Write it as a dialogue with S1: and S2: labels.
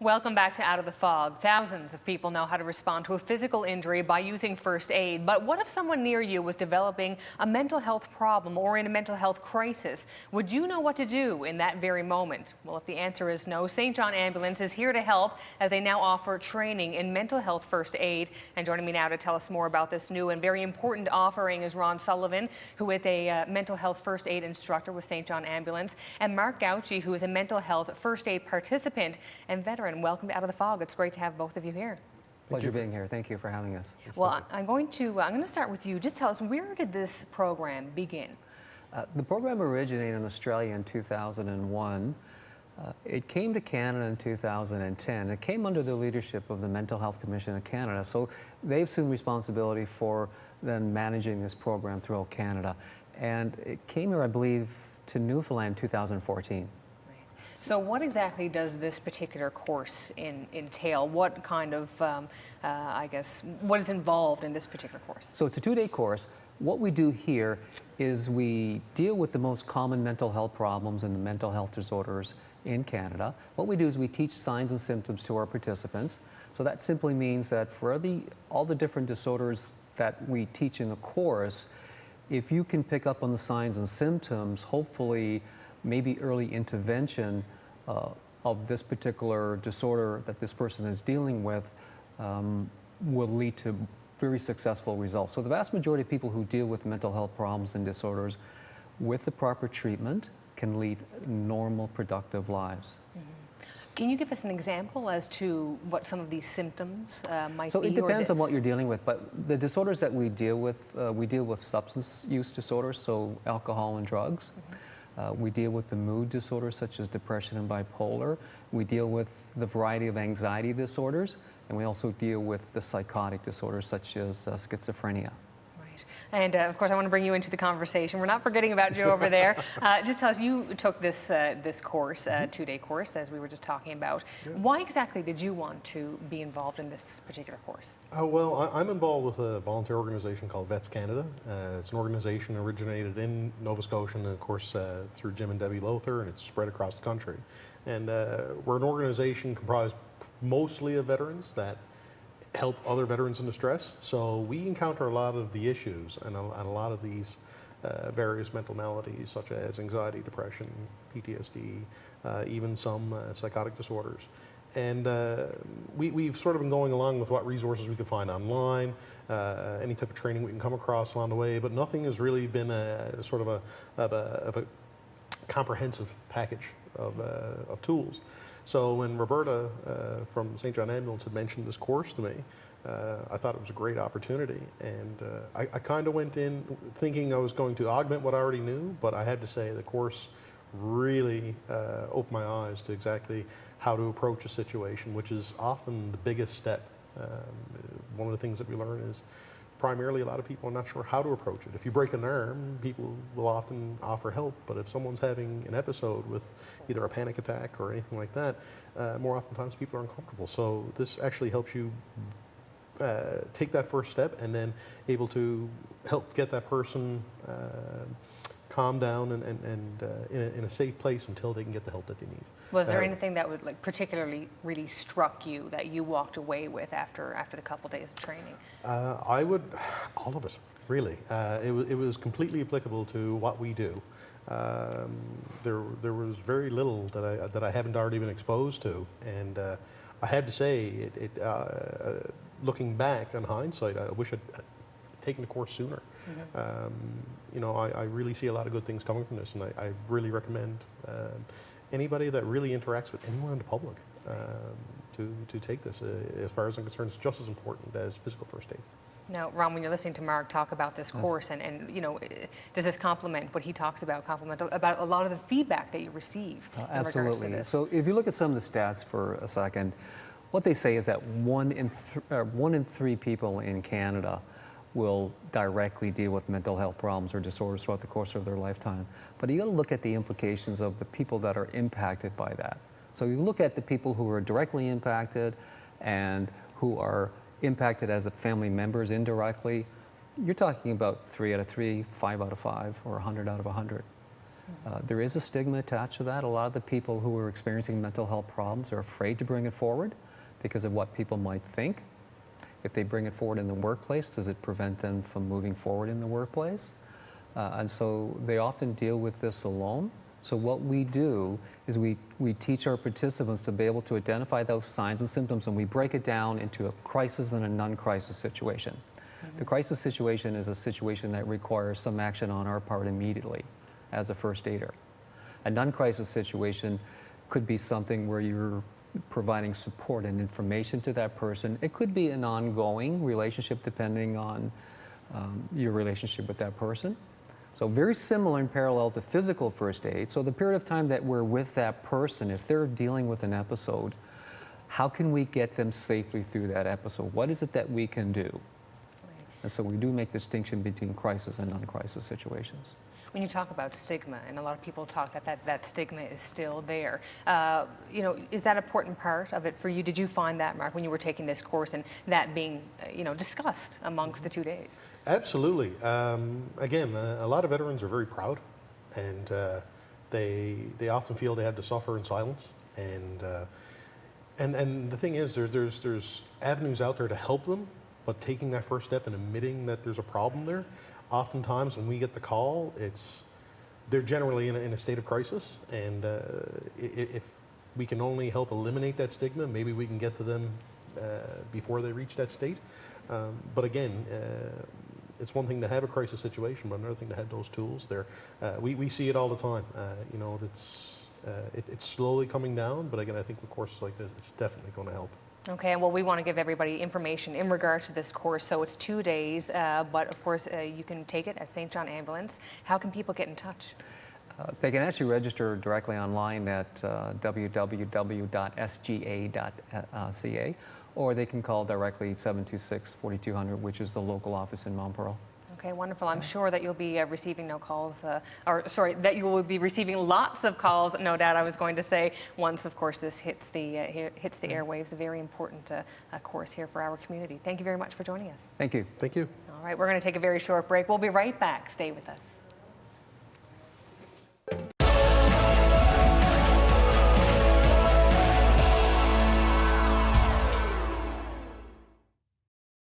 S1: Welcome back to Out of the Fog. Thousands of people know how to respond to a physical injury by using first aid. But what if someone near you was developing a mental health problem or in a mental health crisis? Would you know what to do in that very moment? Well, if the answer is no, St. John Ambulance is here to help as they now offer training in mental health first aid. And joining me now to tell us more about this new and very important offering is Sullivan, who is a mental health first aid instructor with St. John Ambulance, and Mark Gauci, who is a mental health first aid participant and veteran. Welcome to Out of the Fog. It's great to have both of you here.
S2: Pleasure being here. Thank you for having us.
S1: Well, I'm going to start with you. Just tell us, where did this program begin?
S2: The program originated in Australia in 2001. It came to Canada in 2010. It came under the leadership of the Mental Health Commission of Canada. So they assumed responsibility for then managing this program throughout Canada. And it came here, I believe, to Newfoundland in 2014.
S1: So what exactly does this particular course entail? What kind of, what is involved in this particular course?
S2: So it's a 2-day course. What we do here is we deal with the most common mental health problems and the mental health disorders in Canada. What we do is we teach signs and symptoms to our participants. So that simply means that for all the different disorders that we teach in the course, if you can pick up on the signs and symptoms, hopefully maybe early intervention of this particular disorder that this person is dealing with will lead to very successful results. So the vast majority of people who deal with mental health problems and disorders with the proper treatment can lead normal, productive lives.
S1: Mm-hmm. Can you give us an example as to what some of these symptoms might be?
S2: So it depends on what you're dealing with, but the disorders that we deal with substance use disorders, so alcohol and drugs. Mm-hmm. We deal with the mood disorders such as depression and bipolar. We deal with the variety of anxiety disorders, and we also deal with the psychotic disorders such as schizophrenia.
S1: Right. And of course, I want to bring you into the conversation. We're not forgetting about you over there. Just tell us, you took this course, 2-day course, as we were just talking about. Yeah. Why exactly did you want to be involved in this particular course?
S3: Well, I'm involved with a volunteer organization called Vets Canada. It's an organization originated in Nova Scotia, and of course through Jim and Debbie Lothar, and it's spread across the country. And we're an organization comprised mostly of veterans that help other veterans in distress. So we encounter a lot of the issues and a lot of these various mental maladies such as anxiety, depression, PTSD, even some psychotic disorders. And we've sort of been going along with what resources we could find online, any type of training we can come across along the way, but nothing has really been a sort of a comprehensive package of tools. So when Roberta from St. John Ambulance had mentioned this course to me, I thought it was a great opportunity. And I kind of went in thinking I was going to augment what I already knew, but I had to say the course really opened my eyes to exactly how to approach a situation, which is often the biggest step. One of the things that we learn is primarily a lot of people are not sure how to approach it. If you break an arm, people will often offer help, but if someone's having an episode with either a panic attack or anything like that, more oftentimes people are uncomfortable. So this actually helps you take that first step and then able to help get that person calm down and in a safe place until they can get the help that they need.
S1: Was there anything that would particularly really struck you that you walked away with after the couple days of training?
S3: All of it, really. It was completely applicable to what we do. There was very little that I haven't already been exposed to, and I had to say, looking back on hindsight, I wish I'd taken the course sooner. Mm-hmm. I really see a lot of good things coming from this, and I really recommend anybody that really interacts with anyone in the public to take this. As far as I'm concerned, it's just as important as physical first aid.
S1: Now, Ron, when you're listening to Mark talk about this course, and does this complement what he talks about, about a lot of the feedback that you receive in regards to this?
S2: So if you look at some of the stats for a second, what they say is that one in three people in Canada will directly deal with mental health problems or disorders throughout the course of their lifetime. But you got to look at the implications of the people that are impacted by that. So you look at the people who are directly impacted and who are impacted as family members indirectly. You're talking about 3 out of 3, 5 out of 5, or 100 out of 100. There is a stigma attached to that. A lot of the people who are experiencing mental health problems are afraid to bring it forward because of what people might think. If they bring it forward in the workplace, does it prevent them from moving forward in the workplace? And so they often deal with this alone. So what we do is we teach our participants to be able to identify those signs and symptoms, and we break it down into a crisis and a non-crisis situation. The crisis situation is a situation that requires some action on our part immediately as a first aider. A non-crisis situation could be something where you're providing support and information to that person. It could be an ongoing relationship depending on your relationship with that person. So very similar in parallel to physical first aid. So the period of time that we're with that person, if they're dealing with an episode, how can we get them safely through that episode? What is it that we can do? And so we do make distinction between crisis and non-crisis situations.
S1: When you talk about stigma, and a lot of people talk that stigma is still there, is that an important part of it for you? Did you find that, Mark, when you were taking this course and that being, discussed amongst the 2 days? Absolutely.
S3: Again, a lot of veterans are very proud, and they often feel they have to suffer in silence. And the thing is, there's avenues out there to help them, but taking that first step and admitting that there's a problem there. Oftentimes when we get the call, they're generally in a state of crisis, and if we can only help eliminate that stigma, maybe we can get to them before they reach that state. But again, it's one thing to have a crisis situation, but another thing to have those tools there. We see it all the time. It's slowly coming down, but again, I think with courses like this, it's definitely going to help.
S1: Okay, well, we want to give everybody information in regards to this course. So it's 2 days, but of course, you can take it at St. John Ambulance. How can people get in touch?
S2: They can actually register directly online at www.sga.ca, or they can call directly 726-4200, which is the local office in Montpearl.
S1: Okay, wonderful. I'm sure that you'll be receiving that you will be receiving lots of calls, no doubt, I was going to say, once, of course, this hits the airwaves. A very important course here for our community. Thank you very much for joining us.
S2: Thank you.
S3: Thank you.
S1: All right, we're going to take a very short break. We'll be right back. Stay with us.